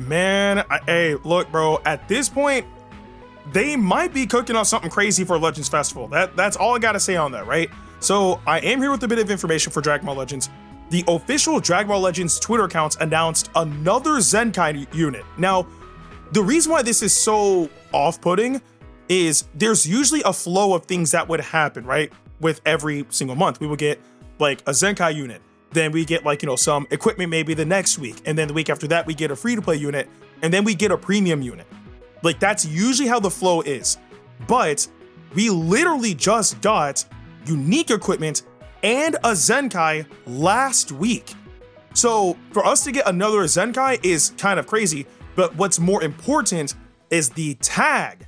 Man, hey, look, bro, at this point, they might be cooking on something crazy for Legends Festival. That's all I gotta say on that, right? So I am here with a bit of information for Dragon Ball Legends. The official Dragon Ball Legends Twitter accounts announced another Zenkai unit. Now, the reason why this is so off-putting is there's usually a flow of things that would happen, right? With every single month, we would get like a Zenkai unit. Then we get like, some equipment maybe the next week. And then the week after that, we get a free-to-play unit. And then we get a premium unit. Like, that's usually how the flow is. But we literally just got unique equipment and a Zenkai last week. So for us to get another Zenkai is kind of crazy. But what's more important is the tag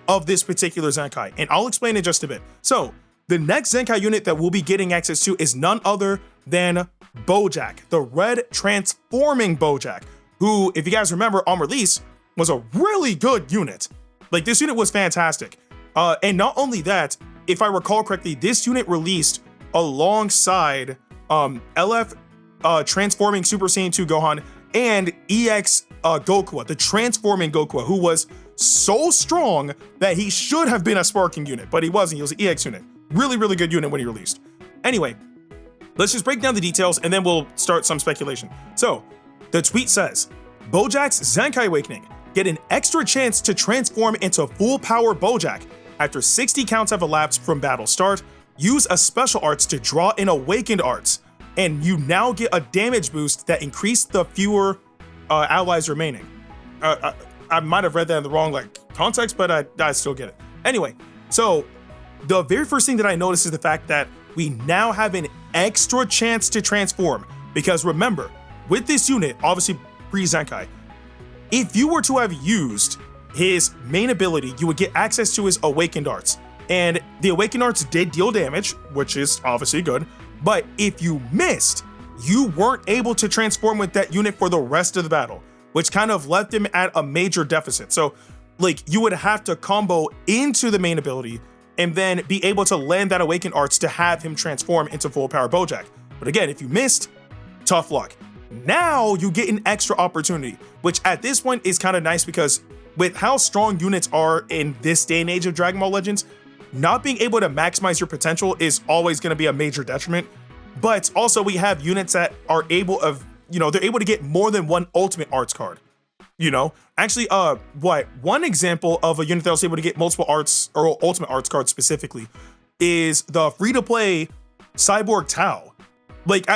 of this particular Zenkai. And I'll explain in just a bit. So the next Zenkai unit that we'll be getting access to is none other than Bojack, the red transforming Bojack, who, if you guys remember on release, was a really good unit. Like, this unit was fantastic. And not only that, if I recall correctly, this unit released alongside LF transforming Super Saiyan 2 Gohan and EX Goku, the transforming Goku, who was so strong that he should have been a sparking unit, but he wasn't. He was an EX unit. Really, really good unit when he released. Anyway, let's just break down the details and then we'll start some speculation. So, the tweet says, Bojack's Zenkai Awakening. Get an extra chance to transform into full power Bojack. After 60 counts have elapsed from battle start, use a special arts to draw an awakened arts. And you now get a damage boost that increased the fewer allies remaining. I might have read that in the wrong context, but I still get it. Anyway, so the very first thing that I noticed is the fact that we now have an extra chance to transform. Because remember, with this unit, obviously pre-Zenkai, if you were to have used his main ability, you would get access to his awakened arts. And the awakened arts did deal damage, which is obviously good. But if you missed, you weren't able to transform with that unit for the rest of the battle, which kind of left him at a major deficit. So, you would have to combo into the main ability and then be able to land that awakened arts to have him transform into full power Bojack. But again, if you missed, tough luck. Now you get an extra opportunity, which at this point is kind of nice because with how strong units are in this day and age of Dragon Ball Legends, not being able to maximize your potential is always going to be a major detriment. But also we have units that are able they're able to get more than one ultimate arts card. Actually, one example of a unit that was able to get multiple arts or ultimate arts cards specifically is the free-to-play Cyborg Tao.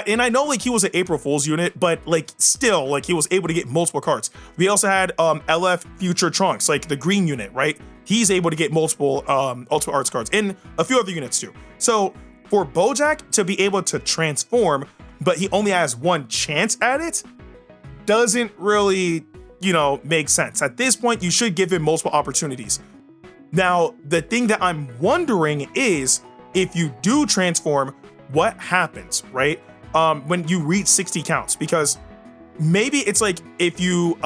And I know he was an April Fool's unit, but still he was able to get multiple cards. We also had LF Future Trunks, the green unit, right? He's able to get multiple ultimate arts cards and a few other units too. So for Bojack to be able to transform, but he only has one chance at it, doesn't really, make sense. At this point, you should give him multiple opportunities. Now, the thing that I'm wondering is if you do transform, what happens, right? When you reach 60 counts, because maybe it's if you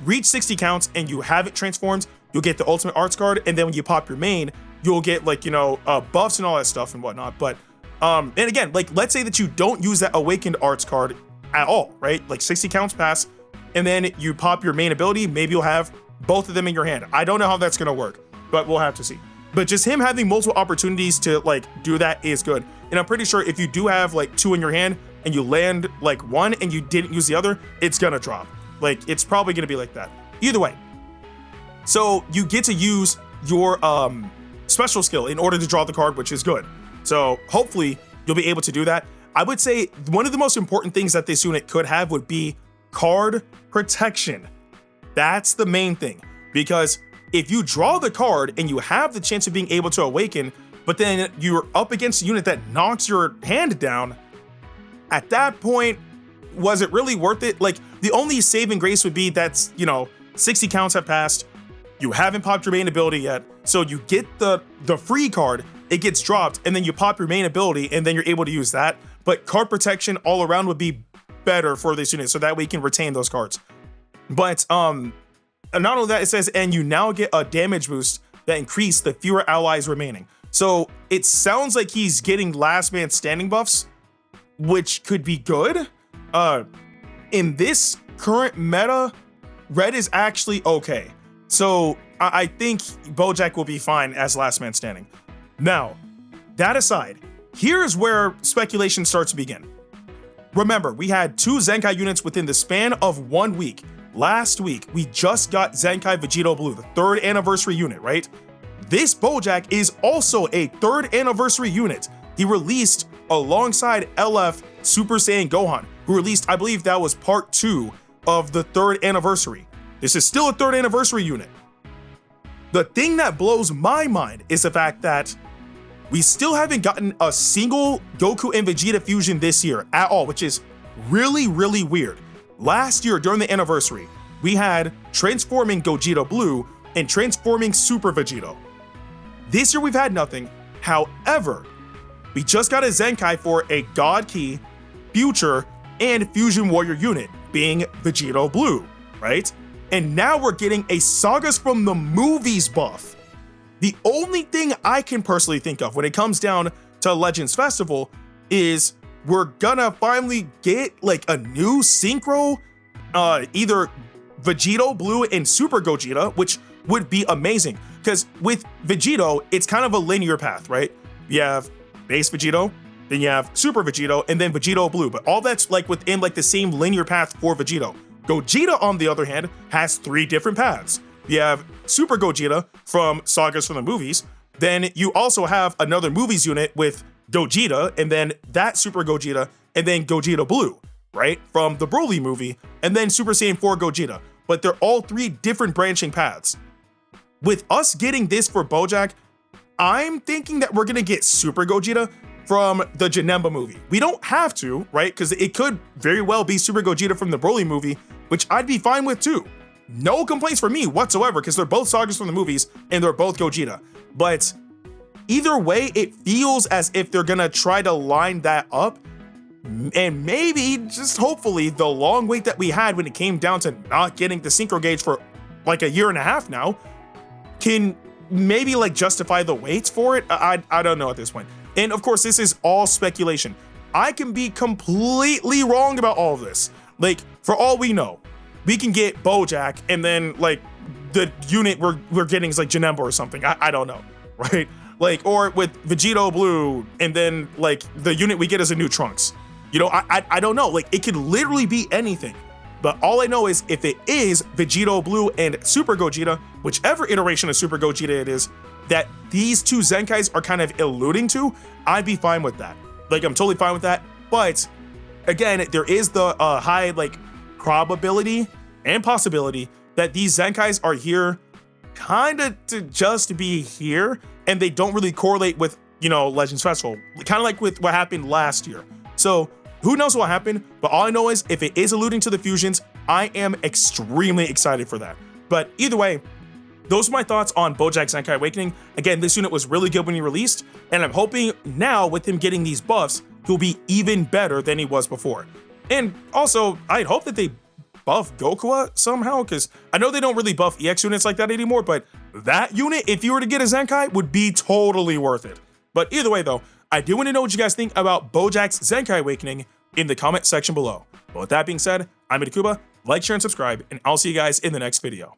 reach 60 counts and you have it transformed, you'll get the ultimate arts card, and then when you pop your main, you'll get buffs and all that stuff and whatnot. But and again, let's say that you don't use that awakened arts card at all, right? 60 counts pass, and then you pop your main ability, maybe you'll have both of them in your hand. I don't know how that's gonna work, but we'll have to see. But just him having multiple opportunities to do that is good. And I'm pretty sure if you do have two in your hand and you land one and you didn't use the other, it's gonna drop. It's probably gonna be like that. Either way. So you get to use your special skill in order to draw the card, which is good. So hopefully you'll be able to do that. I would say one of the most important things that this unit could have would be card protection. That's the main thing. Because if you draw the card and you have the chance of being able to awaken, but then you're up against a unit that knocks your hand down, at that point, was it really worth it? The only saving grace would be that's, 60 counts have passed, you haven't popped your main ability yet, so you get the free card, it gets dropped, and then you pop your main ability, and then you're able to use that. But card protection all around would be better for this unit, so that way you can retain those cards. But not only that, it says, and you now get a damage boost that increase the fewer allies remaining. So it sounds like he's getting last man standing buffs, which could be good. In this current meta, red is actually okay. So I think Bojack will be fine as last man standing. Now, that aside, here's where speculation starts to begin. Remember, we had 2 Zenkai units within the span of 1 week. Last week, we just got Zenkai Vegito Blue, the 3rd anniversary unit, right? This Bojack is also a 3rd anniversary unit. He released alongside LF Super Saiyan Gohan, who released, I believe that was part 2 of the 3rd anniversary. This is still a 3rd anniversary unit. The thing that blows my mind is the fact that we still haven't gotten a single Goku and Vegeta fusion this year at all, which is really, really weird. Last year during the anniversary, we had Transforming Gogeta Blue and Transforming Super Vegito. This year we've had nothing. However, we just got a Zenkai for a God Key, Future, and Fusion Warrior unit, being Vegito Blue, right? And now we're getting a Sagas from the Movies buff. The only thing I can personally think of when it comes down to Legends Festival is we're gonna finally get like a new synchro, either Vegito Blue and Super Gogeta, which would be amazing. Because with Vegito, it's kind of a linear path, right? You have base Vegito, then you have Super Vegito, and then Vegito Blue. But all that's like within like the same linear path for Vegito. Gogeta, on the other hand, has 3 different paths. You have Super Gogeta from Sagas from the Movies. Then you also have another movies unit with Gogeta, and then that Super Gogeta, and then Gogeta Blue, right? From the Broly movie, and then Super Saiyan 4 Gogeta. But they're all 3 different branching paths. With us getting this for Bojack, I'm thinking that we're gonna get Super Gogeta from the Janemba movie. We don't have to, right? Because it could very well be Super Gogeta from the Broly movie, which I'd be fine with too. No complaints from me whatsoever, because they're both Sagas from the movies and they're both Gogeta. But either way, it feels as if they're gonna try to line that up. And maybe, just hopefully, the long wait that we had when it came down to not getting the synchro gauge for like a year and a half now can maybe like justify the waits for it. I don't know at this point. And of course, this is all speculation. I can be completely wrong about all of this. Like, for all we know, we can get Bojack and then like the unit we're getting is like Janemba or something. I don't know, right? Like, or with Vegito Blue and then like the unit we get is a new Trunks. You know, I don't know. Like, it could literally be anything. But all I know is if it is Vegito Blue and Super Gogeta, whichever iteration of Super Gogeta it is, that these 2 Zenkais are kind of alluding to, I'd be fine with that. Like, I'm totally fine with that. But again, there is the high like probability and possibility that these Zenkais are here kind of to just be here, and they don't really correlate with, you know, Legends Festival. Kind of like with what happened last year. So who knows what happened, but all I know is if it is alluding to the fusions, I am extremely excited for that. But either way, those are my thoughts on Bojack Zenkai Awakening. Again, this unit was really good when he released, and I'm hoping now with him getting these buffs, he'll be even better than he was before. And also, I'd hope that they buff Goku somehow, because I know they don't really buff EX units like that anymore, but that unit, if you were to get a Zenkai, would be totally worth it. But either way though, I do want to know what you guys think about Bojack's Zenkai Awakening in the comment section below. But with that being said, I'm Ndukauba, like, share, and subscribe, and I'll see you guys in the next video.